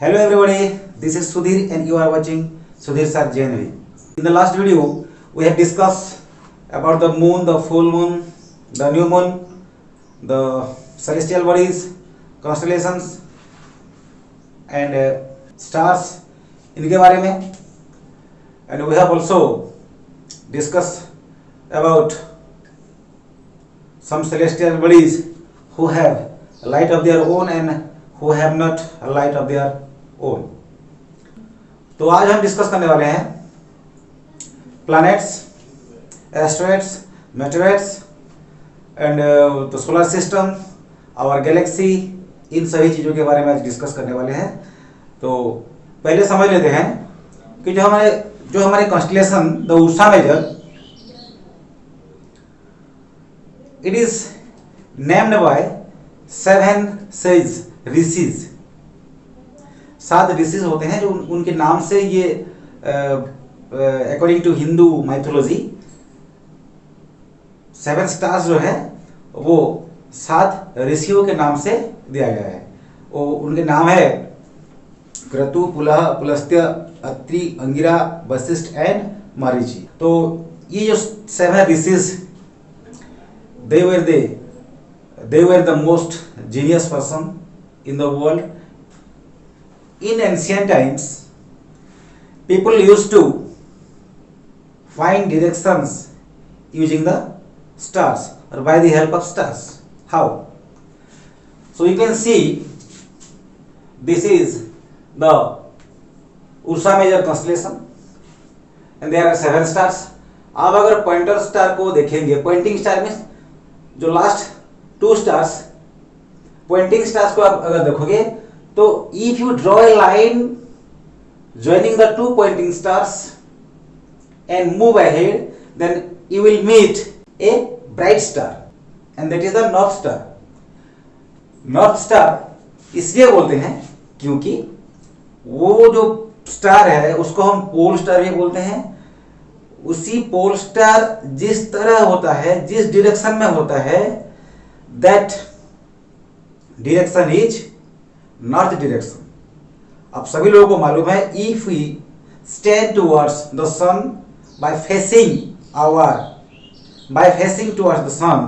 Hello everybody, this is Sudhir and you are watching Sudhir Sir JNV. In the last video, we have discussed about the moon, the full moon, the new moon, the celestial bodies, constellations and stars इनके बारे में, and we have also discussed about some celestial bodies who have a light of their own and who have not a light of their own. तो आज हम discuss करने वाले हैं planets, asteroids, meteoroids and the solar system, our galaxy, इन सभी चीज़ों के बारे में आज डिस्कस करने वाले हैं. तो पहले समझ लेते हैं कि जो हमारे constellation the Ursa Major, it is named by 7 sages rishis. 7 rishis होते हैं जो उनके नाम से ये according to Hindu mythology 7 stars जो है वो 7 ऋषियों के नाम से दिया गया है. वो उनके नाम है क्रतु, पुलह, पुलस्त्य, अत्रि, अंगिरा, वशिष्ठ एंड मरीचि. तो ये जो 7 rishis they were the most genius person in the world. In ancient times, people used to find directions using the stars or by the help of stars. How? So you can see this is the Ursa Major constellation and there are 7 stars. अब अगर pointer star को देखेंगे, Poynting star में जो last 2 stars, Poynting stars को आप अगर देखोगे तो if you draw a line joining the 2 pointing stars and move ahead, then you will meet a bright star and that is the north star. North star इसलिए बोलते हैं क्योंकि वो जो स्टार है उसको हम पोल स्टार भी बोलते हैं. उसी पोल स्टार जिस तरह होता है, जिस डायरेक्शन में होता है, that direction is north direction. अब सभी लोगों को मालूम है if we stand towards the sun by facing towards the sun,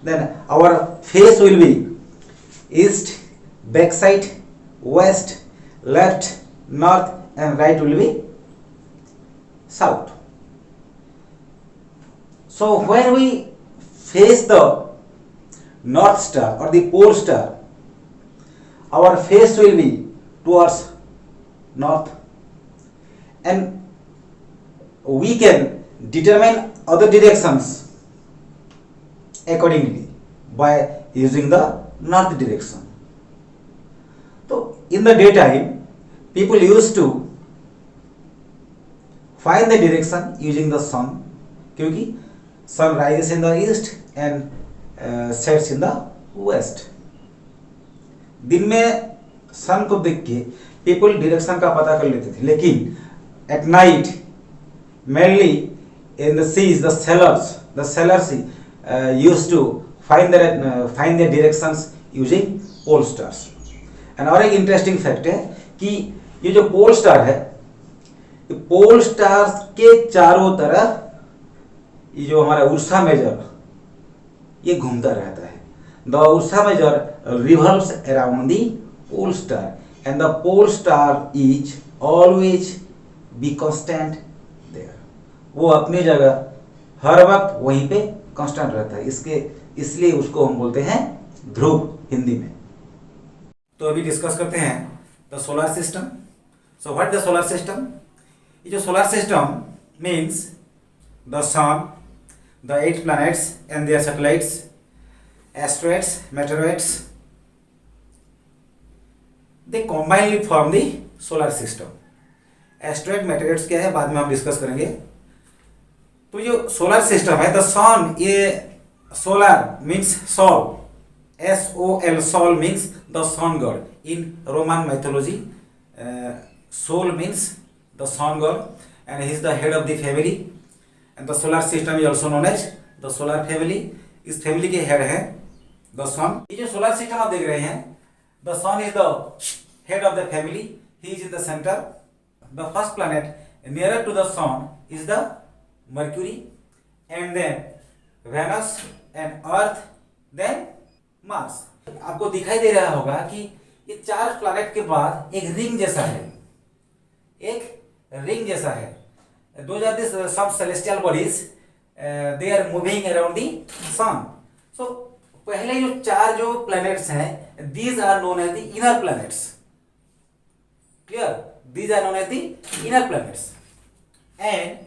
then our face will be east, back side, west, left, north and right will be south. So when we face the north star or the pole star, our face will be towards north and we can determine other directions accordingly by using the north direction. So in the daytime people used to find the direction using the sun, क्योंकि sun rises in the east and sets in the west. दिन में सन को देख के people direction का पता कर लेते थे, लेकिन at night mainly in the seas the sailors used to find the directions using pole stars. And और एक इंटरेस्टिंग फैक्ट है कि ये जो पोल स्टार है, पोल स्टार के चारों तरफ ये जो हमारा उर्सा मेजर ये घूमता रहता है. The Ursa Major revolves around the pole star and the pole star is always be constant there. वो अपनी जगह हर वक्त वहीं पे कांस्टेंट रहता है. इसलिए उसको हम बोलते हैं ध्रुव हिंदी में. तो अभी डिस्कस करते हैं the solar system. So what the solar system? ये जो solar system means the sun, the 8 planets and their satellites, asteroids, meteoroids, they combinedly form the solar system. Asteroid, meteoroids क्या है बाद में हम डिस्कस करेंगे. तो जो सोलर सिस्टम है, द सन, ये solar means sol, SOL, sol means the sun god. In Roman mythology sol means the sun god and he is the head of the family. And the solar system is also known as the solar family. इस family के head है the sun. ये जो solar system आप देख रहे हैं, the sun is the head of the family. he is in the center. The first planet nearer to the sun is the Mercury, and then Venus and Earth, then Mars. आपको दिखाई दे रहा होगा कि ये 4 प्लैनेट के बाद एक ring जैसा है, एक रिंग जैसा है. Those are the some celestial bodies, they are moving around the sun. So पहले जो 4 जो प्लैनेट्स हैं, these are known as the inner planets. Clear? These are known as the inner planets. And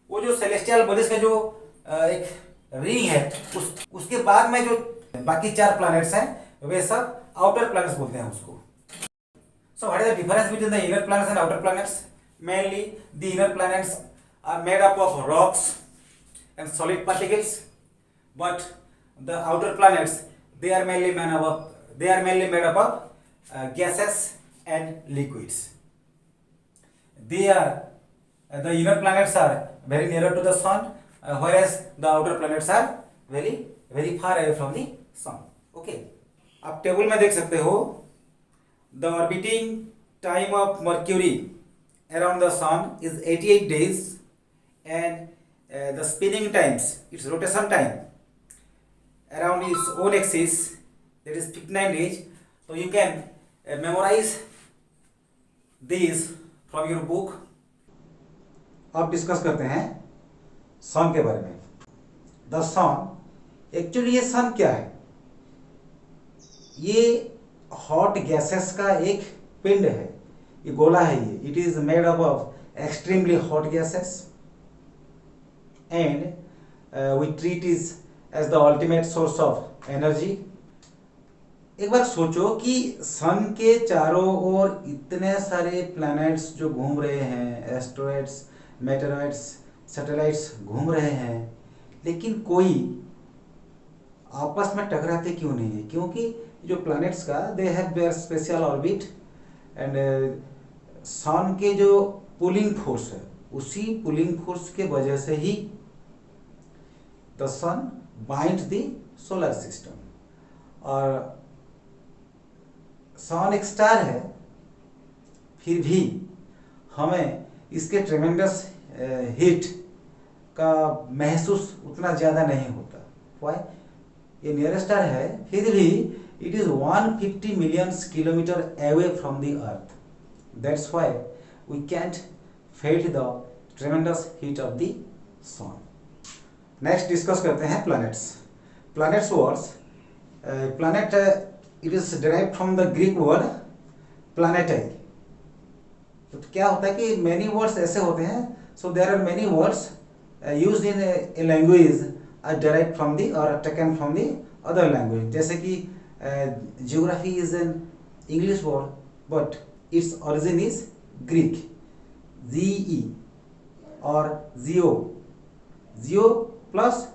वो जो celestial bodies का जो एक ring है, उसके बाद में जो बाकी 4 प्लैनेट्स हैं, वे सब आउटर प्लैनेट्स बोलते हैं उसको. So what is the difference between the inner planets and outer planets? Mainly the inner planets are made up of rocks and solid particles, but the outer planets they are mainly made up of gases and liquids. The inner planets are very nearer to the sun, whereas the outer planets are very very far away from the sun. Okay, आप table में देख सकते हो. The orbiting time of Mercury around the sun is 88 days, and the spinning times, its rotation time around its own axis, that is 59 days. So you can memorize these from your book. अब discuss करते हैं सन के बारे में. The sun, actually ये सन क्या है? ये हॉट गैसेस का एक पिंड है, ये गोला है. ये it is made up of extremely hot gases, and we treat is as the ultimate source of energy. एक बार सोचो कि सन के चारों ओर इतने सारे प्लैनेट्स जो घूम रहे हैं, एस्ट्रॉइड्स, मेटेरॉइड्स, सैटेलाइट्स घूम रहे हैं, लेकिन कोई आपस में टकराते क्यों नहीं है? क्योंकि जो प्लैनेट्स का they have their special orbit, and sun के जो पुलिंग फोर्स है, उसी पुलिंग फोर्स के वजह से ही the sun bind the solar system. और सन एक स्टार है, फिर भी हमें इसके ट्रेमेंडस हीट का महसूस उतना ज़्यादा नहीं होता. वाई? ये नियर स्टार है, फिर भी it is 150 million kilometer away from the earth. That's why we can't feel the tremendous heat of the sun. Next discuss करते हैं planets. Planets words, planet it is derived from the Greek word planetae. तो क्या होता है कि many words ऐसे होते हैं. So there are many words used in a language are derived from the or taken from the other language. जैसे कि geography is an English word, but its origin is Greek. GE or geo plus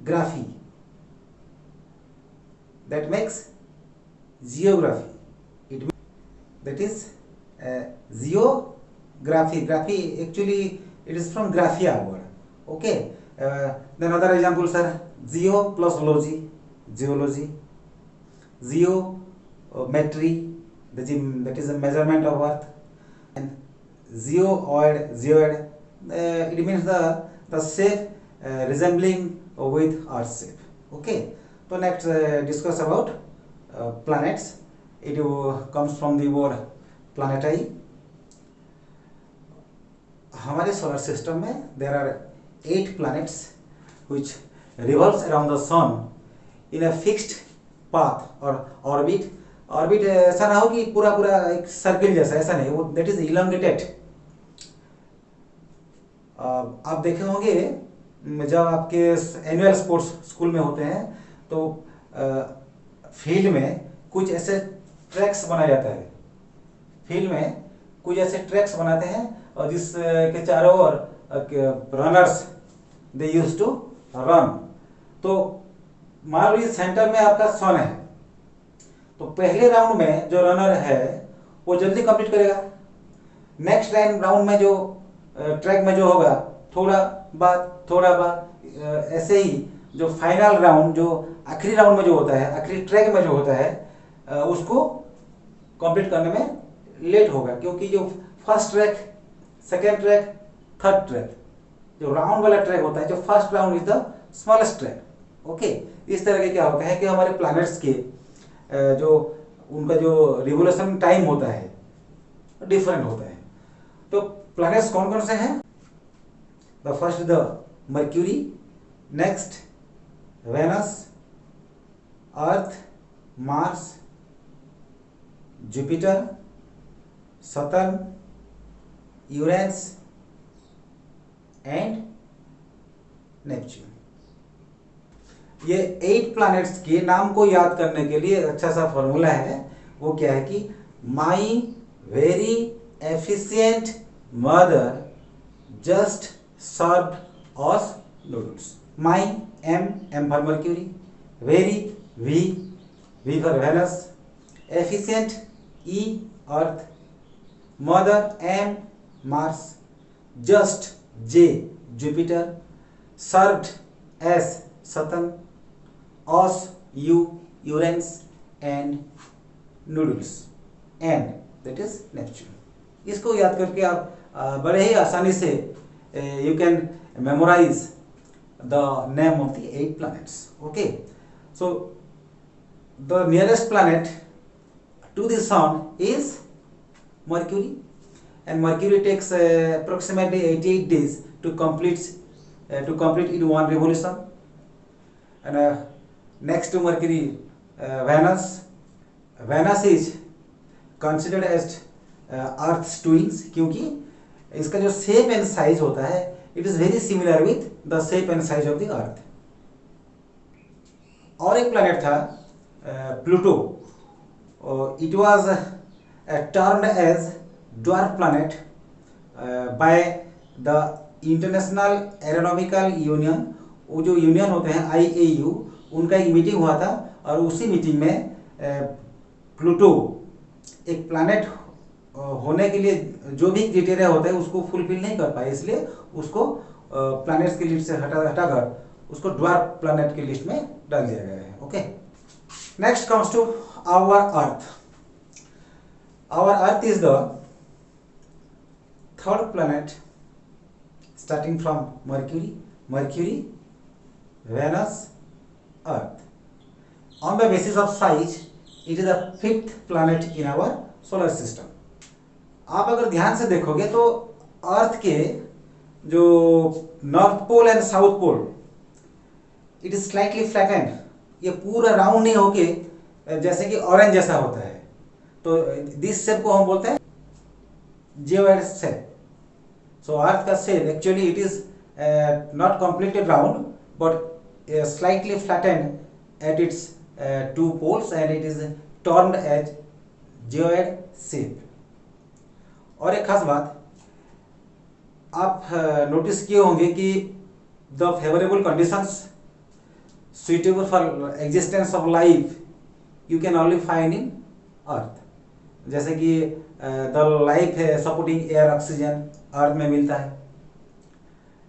graphy, that makes geography. That is geography. Graphy actually it is from graphia word. Okay. Then other examples are geo plus logy, geology. Geometry, that is a measurement of earth, and geoid, it means the shape resembling with earth shape. Okay, so next discuss about planets. It comes from the word planetae. हमारे solar system में there are 8 planets which revolves around the sun in a fixed path और orbit. Orbit ऐसा ना हो कि पूरा पूरा एक सर्किल जैसा, ऐसा नहीं, वो दैट इज इलोंगेटेड. आप देखे होंगे जब आपके एनुअल स्पोर्ट्स स्कूल में होते हैं तो फील्ड में कुछ ऐसे ट्रैक्स बनाया जाता है. फील्ड में कुछ ऐसे ट्रैक्स बनाते हैं और जिसके चारों ओर runners they use to run. तो मान लीजिए सेंटर में आपका सन है, तो पहले राउंड में जो रनर है वो जल्दी कंप्लीट करेगा. नेक्स्ट राउंड में जो ट्रैक में जो होगा थोड़ा बाद ऐसे ही जो फाइनल राउंड, जो आखिरी राउंड में जो होता है, आखिरी ट्रैक में जो होता है, उसको कंप्लीट करने में लेट होगा, क्योंकि जो first track, second track, third track, जो राउंड वाला ट्रैक होता है, जो first round is the smallest track. Okay, इस तरह के क्या होता है कि हमारे प्लैनेट्स के जो उनका जो रिवोल्यूशन टाइम होता है डिफरेंट होता है। तो प्लैनेट्स कौन कौन से हैं? The first the Mercury, next Venus, Earth, Mars, Jupiter, Saturn, Uranus and Neptune. ये 8 प्लैनेट्स के नाम को याद करने के लिए अच्छा सा फॉर्मूला है। वो क्या है कि my very efficient mother just served us noodles. My, M for Mercury, very, V for Venus, efficient, E Earth, mother, M Mars, just, J Jupiter, served, S Saturn, us, U Uranus and noodles, and that is Neptune. इसको याद करके आप बड़े ही आसानी से you can memorise the name of the 8 planets. Okay, so the nearest planet to the sun is Mercury, and Mercury takes approximately 88 days to complete in one revolution. And next to Mercury, Venus. Venus is considered as Earth's twins, क्योंकि इसका जो shape and size होता है it is very similar with the shape and size of the Earth. और एक planet था Pluto. It was termed as dwarf planet by the International Astronomical Union. वो जो यूनियन होते हैं IAU, उनका एक मीटिंग हुआ था और उसी मीटिंग में प्लूटो एक प्लैनेट होने के लिए जो भी क्राइटेरिया होता है उसको फुलफिल नहीं कर पाए, इसलिए उसको प्लैनेट्स की लिस्ट से हटाकर उसको ड्वार्फ प्लैनेट की लिस्ट में डाल दिया गया है। Okay, next comes to our earth. Our Earth is the third planet starting from Mercury, Venus, Earth. On the basis of size, it is the 5th planet in our solar system. आप अगर ध्यान से देखोगे तो earth के जो north pole and south pole, it is slightly flattened. ये पूरा राउंड नहीं होके जैसे कि ऑरेंज जैसा होता है, तो दिस शेप को हम बोलते हैं जियोइड शेप. सो अर्थ का shape actually it is not completely round but slightly flattened at its 2 poles and it is termed as geoid shape. और एक खास बात आप नोटिस किए होंगे कि the favourable conditions suitable for existence of life you can only find in earth. जैसे कि द लाइफ है सपोर्टिंग एयर ऑक्सीजन अर्थ में मिलता है,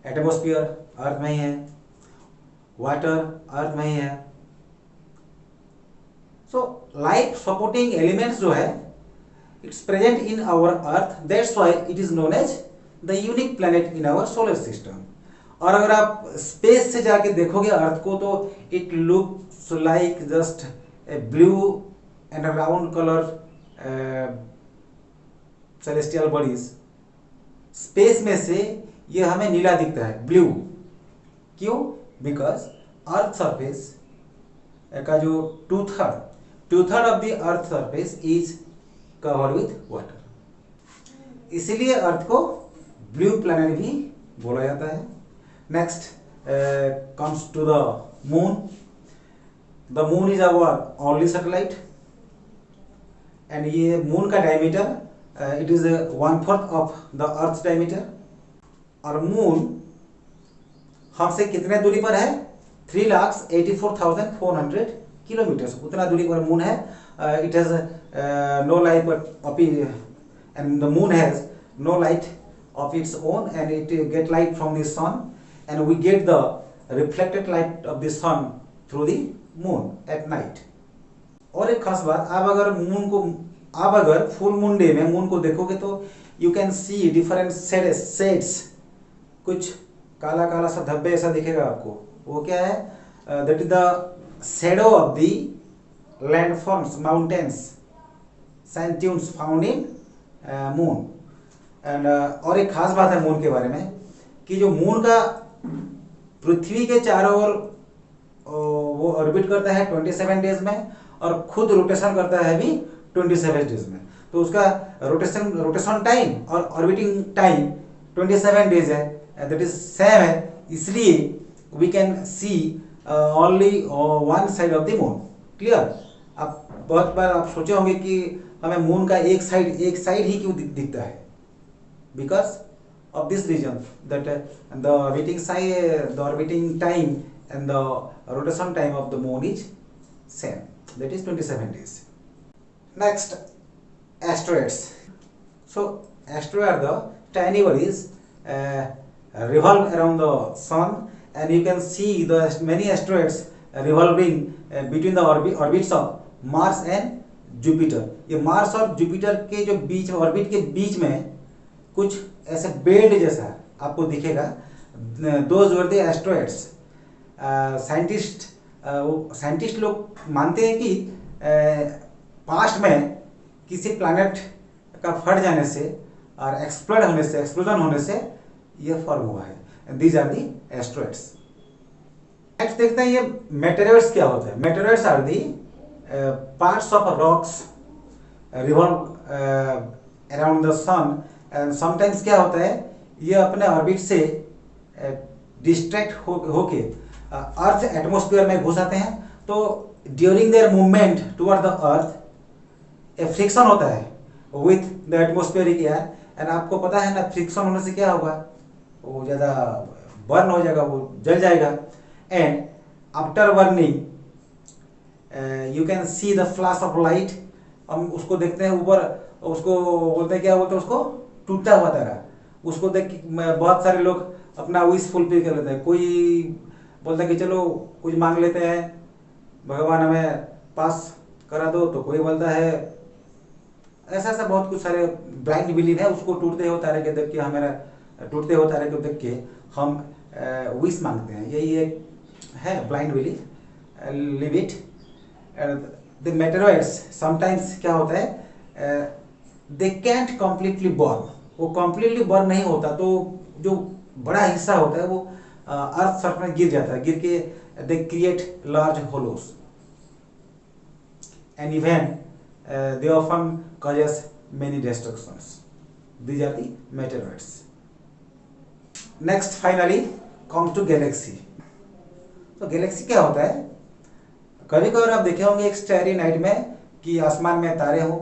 एटमॉस्फेयर अर्थ में ही है, वाटर अर्थ में ही है. सो लाइफ सपोर्टिंग एलिमेंट्स जो है it's present in our earth, that's why it is known as the unique planet in our solar system. और अगर आप स्पेस से जाके देखोगे अर्थ को तो it looks like just a blue and round colour celestial bodies. Space में से ये हमें नीला दिखता है, ब्लू. क्यों? बिकॉज अर्थ सरफेस का जो 2/3 of the earth surface is covered with water. इसीलिए अर्थ को ब्लू प्लैनेट भी बोला जाता है. Next comes to the moon. The moon is our only satellite and ये मून का diameter it is 1/4 of the earth diameter. और moon हमसे कितने दूरी पर है? 3,84,400 किलोमीटर. उतना दूरी पर मून है. It has no light and the moon has no light of its own and it get light from the sun and we get the reflected light of the sun through the moon at night. और एक खास बात, आप अगर moon को आप अगर full moon day में मून को देखोगे तो you can see different shades, कुछ काला काला सा धब्बे ऐसा दिखेगा आपको। वो क्या है? That is the shadow of the landforms, mountains, sand dunes found in moon. And और एक खास बात है मून के बारे में कि जो मून का पृथ्वी के चारों ओर वो ऑर्बिट करता है 27 डेज में, और खुद रोटेशन करता है भी 27 डेज में। तो उसका रोटेशन टाइम और ऑर्बिटिंग टाइम 27 डेज है, दैट इज सेम है। इसलिए we can see only one side of the moon. Clear? आप बहुत बार आप सोचे होंगे कि हमें मून का एक साइड ही क्यों दिखता है? Because of this region, that the orbiting time and the rotation time of the moon is same, that is 27 days. Next, asteroids. So asteroids are the tiny bodies revolve around the sun, and you can see the many asteroids revolving between the orbits of Mars and Jupiter. ये Mars और Jupiter के जो बीच में orbit के बीच में कुछ ऐसे belt जैसा आपको दिखेगा। Those were the asteroids. Scientist लोग मानते हैं कि पास्ट में किसी प्लैनेट का फट जाने से और एक्सप्लोजन होने से ये फॉर्म हुआ है। These are the asteroids. Next देखते हैं ये मेटेरॉइड्स क्या होता है। Meteoroids are the parts of rocks revolve around the sun, and sometimes क्या होता है, ये अपने ऑर्बिट से डिस्ट्रैक्ट होके अर्थ एटमॉस्फेयर में घुस आते हैं। तो during their movement toward the earth A friction होता है with the atmospheric air, and आपको पता है ना फ्रिक्शन होने से क्या होगा, वो ज़्यादा बर्न हो जाएगा, वो जल जाएगा। And after burning you can see the flash of light. हम उसको देखते हैं ऊपर, उसको बोलते हैं, क्या बोलते हैं उसको, टूटता हुआ तारा। उसको देख के बहुत सारे लोग अपना विश फुलफिल कर लेते हैं। कोई बोलता है कि चलो कुछ मांग लेते हैं, भगवान हमें पास करा दो, तो कोई बोलता है ऐसा ऐसा बहुत कुछ सारे ब्लाइंड बिलीव है। उसको टूटते हुए तारे के देख के, हमारा टूटते हुए तारे को देख के हम विश मांगते हैं। यही एक है blind believe, live it. The meteoroids sometimes क्या होता है, दे कैंट कम्प्लीटली बर्न। वो कम्प्लीटली बर्न नहीं होता, तो जो बड़ा हिस्सा होता है वो अर्थ सर्फ में गिर जाता है। गिर के they create large holes, and even they often causes many destructions. These are the meteoroids. Next finally come to galaxy. तो गैलेक्सी क्या होता है, कभी कभी आप देखे होंगे एक स्टारी नाइट में कि आसमान में तारे हो,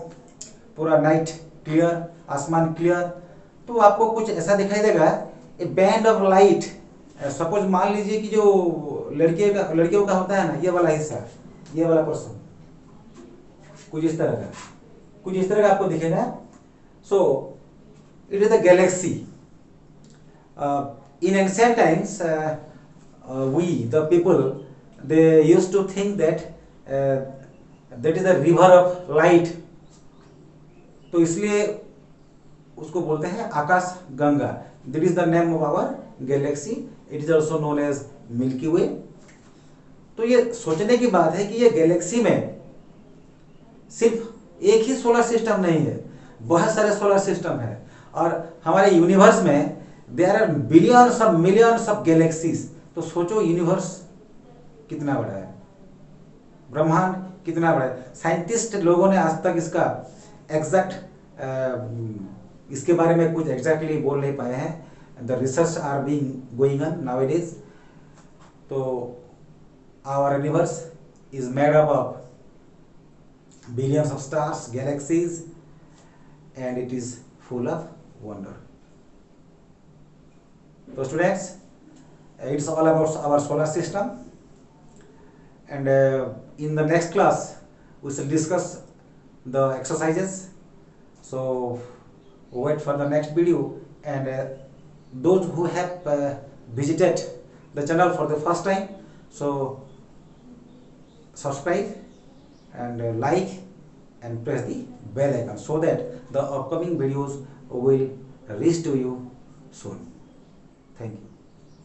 पूरा नाइट क्लियर, आसमान क्लियर, तो आपको कुछ ऐसा दिखाई देगा, A band of light. Suppose मान लीजिए कि जो लड़कियों का होता है ना, ये वाला हिस्सा, ये वाला पर्सन, कुछ इस तरह का आपको दिखेगा। So it is the Galaxy. In ancient times we the people, they used to think that that is a river of light, तो इसलिए उसको बोलते हैं आकाश Ganga. That is the name of our galaxy. It is also known as Milky Way. तो ये सोचने की बात है कि ये गैलेक्सी में सिर्फ एक ही सोलर सिस्टम नहीं है, बहुत सारे सोलर सिस्टम है। और हमारे यूनिवर्स में there are billions of millions of galaxies. तो सोचो यूनिवर्स कितना बड़ा है, ब्रह्मांड कितना बड़ा है। साइंटिस्ट लोगों ने आज तक इसका एग्जैक्ट इसके बारे में कुछ एग्जैक्टली बोल नहीं पाए हैं। The research are being going on nowadays. तो our universe is made up of billions of stars, galaxies, and it is full of wonder. तो students, it's all about our solar system, and in the next class we shall discuss the exercises. So wait for the next video, and those who have visited the channel for the first time, so subscribe and like and press the bell icon so that the upcoming videos will reach to you soon. Thank you.